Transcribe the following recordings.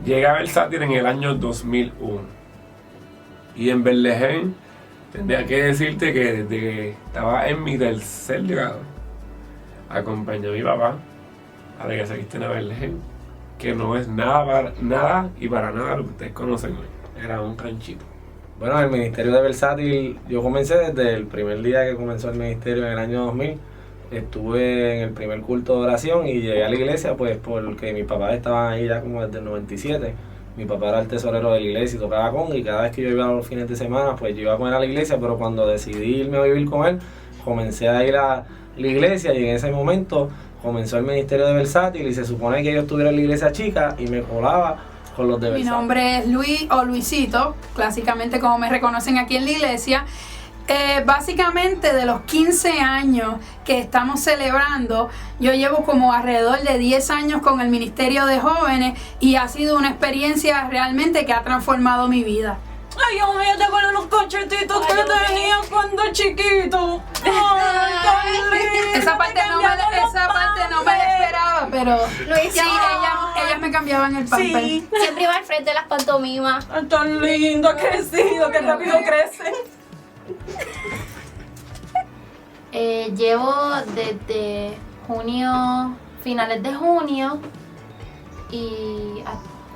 Llegué a Versátil en el año 2001. Y en Berlején, tendría que decirte que desde que estaba en mi tercer grado, acompañé a mi papá a la iglesia cristiana de Berlején, que no es nada y para nada lo que ustedes conocen hoy. Era un ranchito. Bueno, el ministerio de Versátil, yo comencé desde el primer día que comenzó el ministerio en el año 2000. Estuve en el primer culto de oración y llegué a la iglesia pues porque mis papás estaban ahí ya como desde el 97. Mi papá era el tesorero de la iglesia y tocaba con, y cada vez que yo iba a los fines de semana pues yo iba con él a la iglesia, pero cuando decidí irme a vivir con él, comencé a ir a la iglesia y en ese momento comenzó el ministerio de Versátil y se supone que yo estuviera en la iglesia chica y me colaba con los de Versátil. Mi nombre es Luis o Luisito, clásicamente como me reconocen aquí en la iglesia. Básicamente de los 15 años que estamos celebrando, yo llevo como alrededor de 10 años con el Ministerio de Jóvenes y ha sido una experiencia realmente que ha transformado mi vida. Ay, Dios mío, te acuerdas los cachetitos que tenía cuando chiquito. Ay, tan lindo. Esa parte no me la esperaba, pero Luis, sí, ellas me cambiaban el pamper. Sí. siempre iba al frente de las pantomimas. Ay, tan lindo, ha crecido, que rápido crece. Llevo desde junio, finales de junio,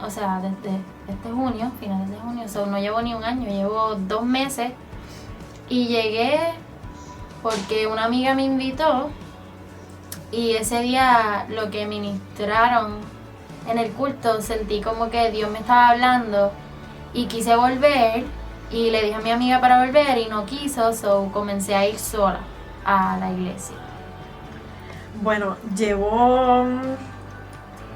o sea, desde este junio, finales de junio, no llevo ni un año, llevo 2 meses y llegué porque una amiga me invitó y ese día lo que ministraron en el culto sentí como que Dios me estaba hablando y quise volver y le dije a mi amiga para volver y no quiso, comencé a ir sola a la iglesia. Bueno, llevo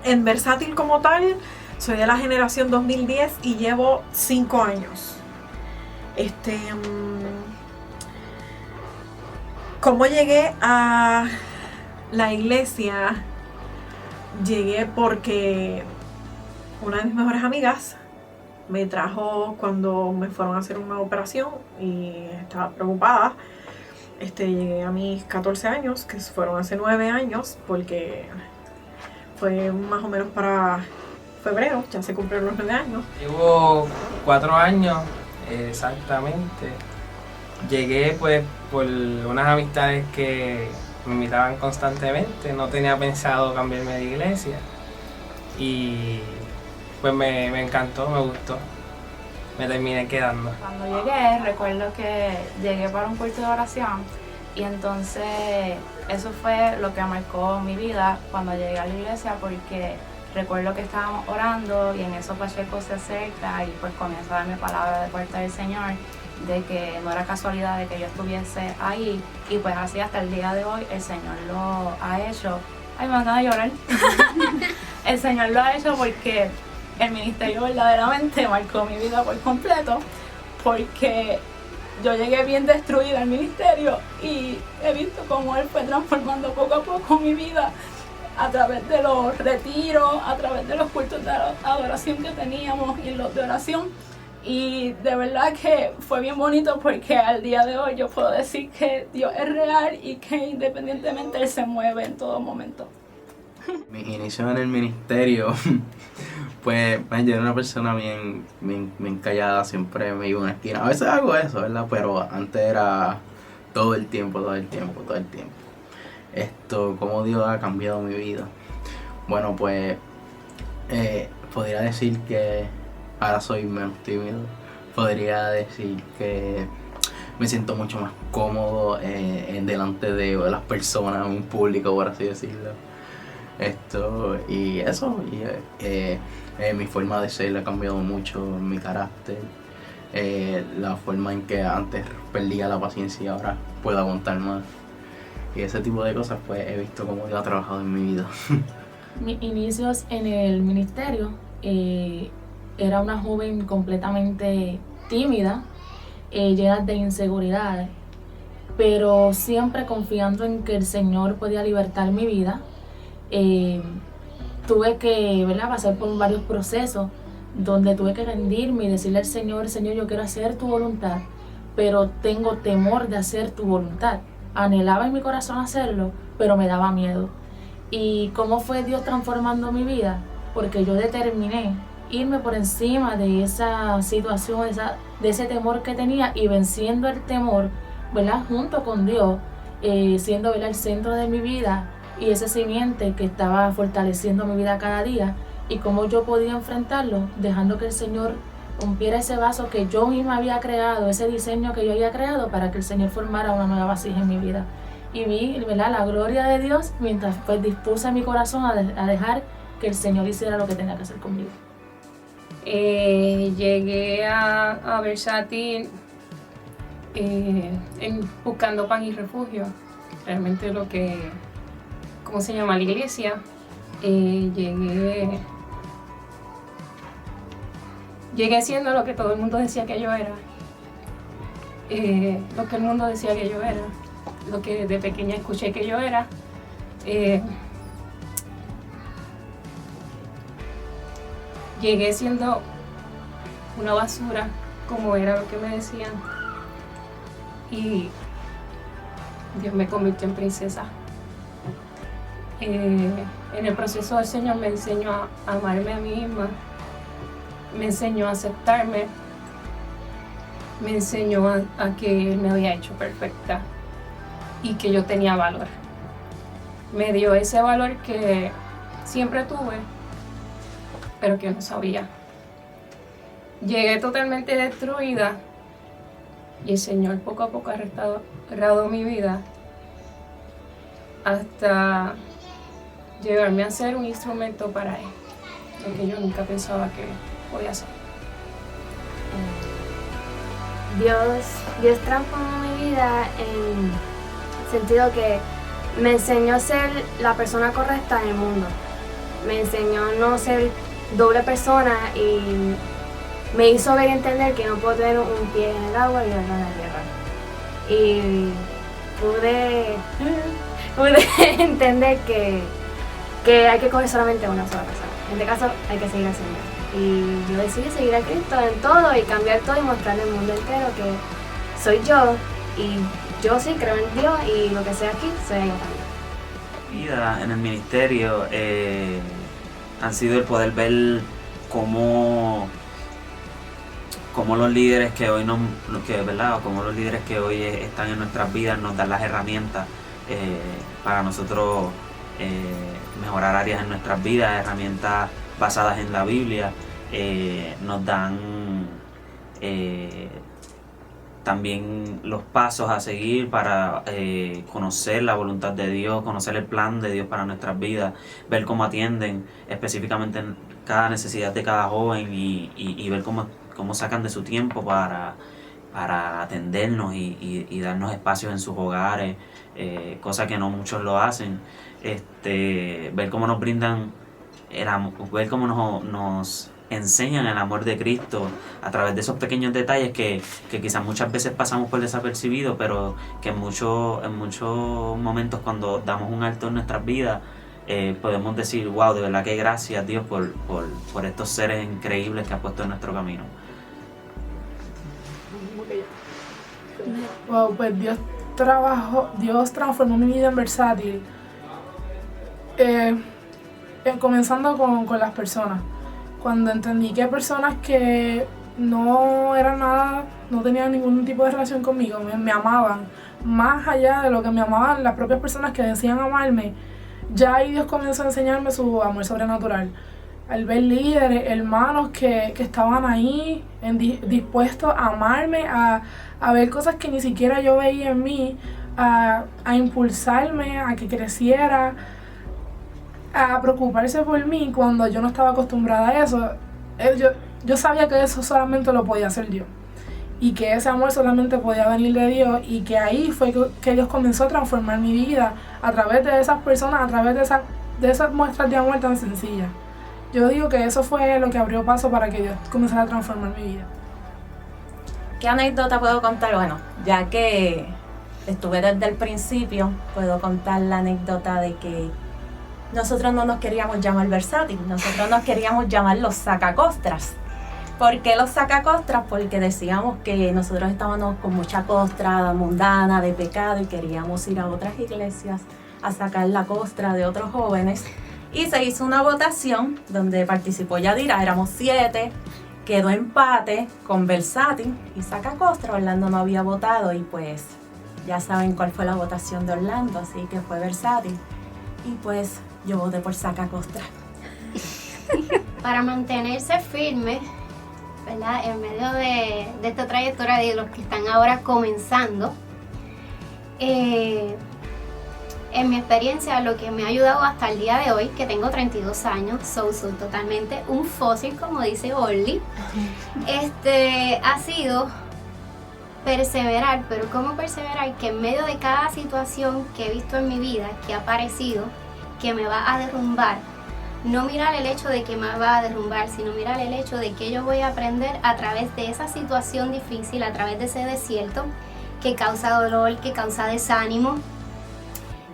en Versátil como tal, soy de la generación 2010 y llevo 5 años. ¿Cómo llegué a la iglesia? Llegué porque una de mis mejores amigas me trajo cuando me fueron a hacer una operación y estaba preocupada. Llegué a mis 14 años, que fueron hace 9 años, porque fue más o menos para febrero, ya se cumplieron los 9 años. Llevo 4 años, exactamente. Llegué pues por unas amistades que me invitaban constantemente, no tenía pensado cambiarme de iglesia y pues me encantó, me gustó, me terminé quedando. Cuando llegué, recuerdo que llegué para un culto de oración y entonces eso fue lo que marcó mi vida cuando llegué a la iglesia, porque recuerdo que estábamos orando y en eso Pacheco se acerca y pues comienza a darme palabra de parte del Señor de que no era casualidad de que yo estuviese ahí y pues así hasta el día de hoy el Señor lo ha hecho. Ay, me van a llorar. El Señor lo ha hecho porque el ministerio verdaderamente marcó mi vida por completo, porque yo llegué bien destruida al ministerio y he visto cómo Él fue transformando poco a poco mi vida a través de los retiros, a través de los cultos de adoración que teníamos y los de oración. Y de verdad que fue bien bonito porque al día de hoy yo puedo decir que Dios es real y que independientemente Él se mueve en todo momento. Mis inicios en el ministerio, pues yo era una persona bien callada, siempre me iba a una esquina. A veces hago eso, ¿verdad? Pero antes era todo el tiempo. Cómo Dios ha cambiado mi vida. Bueno, pues podría decir que ahora soy menos tímido. Podría decir que me siento mucho más cómodo delante de las personas, en un público, por así decirlo. Mi forma de ser ha cambiado mucho, mi carácter, la forma en que antes perdía la paciencia y ahora puedo aguantar más. Y ese tipo de cosas, pues he visto cómo Dios ha trabajado en mi vida. Mis inicios en el ministerio, era una joven completamente tímida, llena de inseguridades, pero siempre confiando en que el Señor podía libertar mi vida. Tuve que, pasar por varios procesos donde tuve que rendirme y decirle al Señor, Señor, yo quiero hacer tu voluntad, pero tengo temor de hacer tu voluntad. Anhelaba en mi corazón hacerlo, pero me daba miedo. ¿Y cómo fue Dios transformando mi vida? Porque yo determiné irme por encima de esa situación, de ese temor que tenía y venciendo el temor, ¿verdad? Junto con Dios, siendo, ¿verdad?, el centro de mi vida y ese simiente que estaba fortaleciendo mi vida cada día, y cómo yo podía enfrentarlo, dejando que el Señor rompiera ese vaso que yo misma había creado, ese diseño que yo había creado para que el Señor formara una nueva vasija en mi vida. Y vi, ¿verdad?, la gloria de Dios mientras pues dispuse mi corazón a dejar que el Señor hiciera lo que tenía que hacer conmigo. Llegué a Versátil buscando pan y refugio, realmente ¿cómo se llama? La iglesia. Llegué siendo lo que todo el mundo decía que yo era, lo que el mundo decía que yo era, lo que de pequeña escuché que yo era. Llegué siendo una basura, como era lo que me decían, y Dios me convirtió en princesa. En el proceso el Señor me enseñó a amarme a mí misma, me enseñó a aceptarme, me enseñó a que Él me había hecho perfecta y que yo tenía valor. Me dio ese valor que siempre tuve, pero que no sabía. Llegué totalmente destruida y el Señor poco a poco ha restaurado mi vida hasta llevarme a ser un instrumento para Él, lo que yo nunca pensaba que podía ser. Dios transformó mi vida en el sentido que me enseñó a ser la persona correcta en el mundo. Me enseñó a no ser doble persona y me hizo ver y entender que no puedo tener un pie en el agua y otro en la tierra. Y pude entender que hay que coger solamente una sola persona. En este caso hay que seguir haciendo. Y yo decidí seguir a Cristo en todo y cambiar todo y mostrarle al mundo entero que soy yo y yo sí creo en Dios y lo que sea aquí, soy yo también. Vida en el ministerio han sido el poder ver cómo los líderes que hoy como los líderes que hoy están en nuestras vidas nos dan las herramientas para nosotros mejorar áreas en nuestras vidas, herramientas basadas en la Biblia, nos dan también los pasos a seguir para conocer la voluntad de Dios, conocer el plan de Dios para nuestras vidas, ver cómo atienden específicamente cada necesidad de cada joven y ver cómo sacan de su tiempo para atendernos y darnos espacios en sus hogares, cosa que no muchos lo hacen. Ver cómo nos brindan ver cómo nos enseñan el amor de Cristo a través de esos pequeños detalles que quizás muchas veces pasamos por desapercibido, pero que en muchos momentos cuando damos un alto en nuestras vidas podemos decir, wow, de verdad que gracias Dios por estos seres increíbles que ha puesto en nuestro camino. Wow, pues Dios transformó mi vida en Versátil. Comenzando con las personas. Cuando entendí que personas que no eran nada, no tenían ningún tipo de relación conmigo, me amaban, más allá de lo que me amaban las propias personas que decían amarme, ya ahí Dios comenzó a enseñarme su amor sobrenatural. Al ver líderes, hermanos que estaban ahí dispuestos a amarme, a ver cosas que ni siquiera yo veía en mí, a impulsarme a que creciera, a preocuparse por mí cuando yo no estaba acostumbrada a eso. Yo sabía que eso solamente lo podía hacer yo y que ese amor solamente podía venir de Dios, y que ahí fue que Dios comenzó a transformar mi vida a través de esas personas, a través de esas muestras de amor tan sencillas. Yo digo que eso fue lo que abrió paso para que Dios comenzara a transformar mi vida. ¿Qué anécdota puedo contar? Bueno, ya que estuve desde el principio, puedo contar la anécdota de que nosotros no nos queríamos llamar Versátil, nosotros nos queríamos llamar los sacacostras. ¿Por qué los sacacostras? Porque decíamos que nosotros estábamos con mucha costra mundana, de pecado, y queríamos ir a otras iglesias a sacar la costra de otros jóvenes. Y se hizo una votación donde participó Yadira, éramos 7, quedó empate con Versátil y Sacacostra. Orlando no había votado y pues ya saben cuál fue la votación de Orlando, así que fue Versátil. Y pues yo voté por Sacacostra. Para mantenerse firme, ¿verdad? En medio de esta trayectoria de los que están ahora comenzando, en mi experiencia, lo que me ha ayudado hasta el día de hoy, que tengo 32 años, soy totalmente un fósil, como dice Orly, ha sido perseverar. Pero ¿cómo perseverar? Que en medio de cada situación que he visto en mi vida, que ha aparecido, que me va a derrumbar, no mirar el hecho de que me va a derrumbar, sino mirar el hecho de que yo voy a aprender a través de esa situación difícil, a través de ese desierto que causa dolor, que causa desánimo,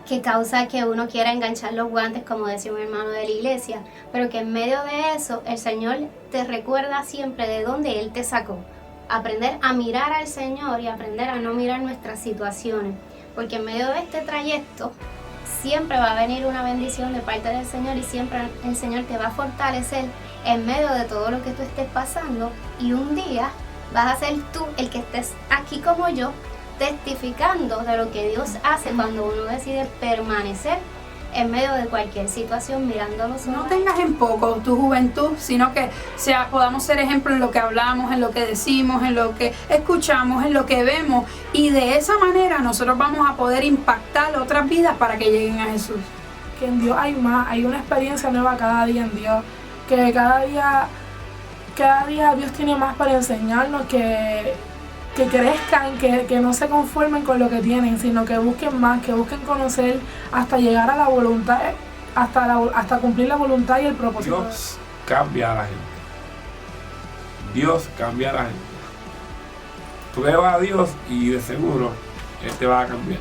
que causa que uno quiera enganchar los guantes, como decía un hermano de la iglesia, pero que en medio de eso el Señor te recuerda siempre de dónde Él te sacó. Aprender a mirar al Señor y aprender a no mirar nuestras situaciones, porque en medio de este trayecto siempre va a venir una bendición de parte del Señor y siempre el Señor te va a fortalecer en medio de todo lo que tú estés pasando, y un día vas a ser tú el que estés aquí como yo, testificando de lo que Dios hace cuando uno decide permanecer en medio de cualquier situación, mirándolo. No tengas en poco tu juventud, sino que podamos ser ejemplo en lo que hablamos, en lo que decimos, en lo que escuchamos, en lo que vemos, y de esa manera nosotros vamos a poder impactar otras vidas para que lleguen a Jesús. Que en Dios hay más, hay una experiencia nueva cada día en Dios, que cada día Dios tiene más para enseñarnos, que crezcan, que no se conformen con lo que tienen, sino que busquen más, que busquen conocer hasta llegar a la voluntad, hasta cumplir la voluntad y el propósito. Dios cambia a la gente. Dios cambia a la gente. Tú le vas a Dios y de seguro Él te va a cambiar.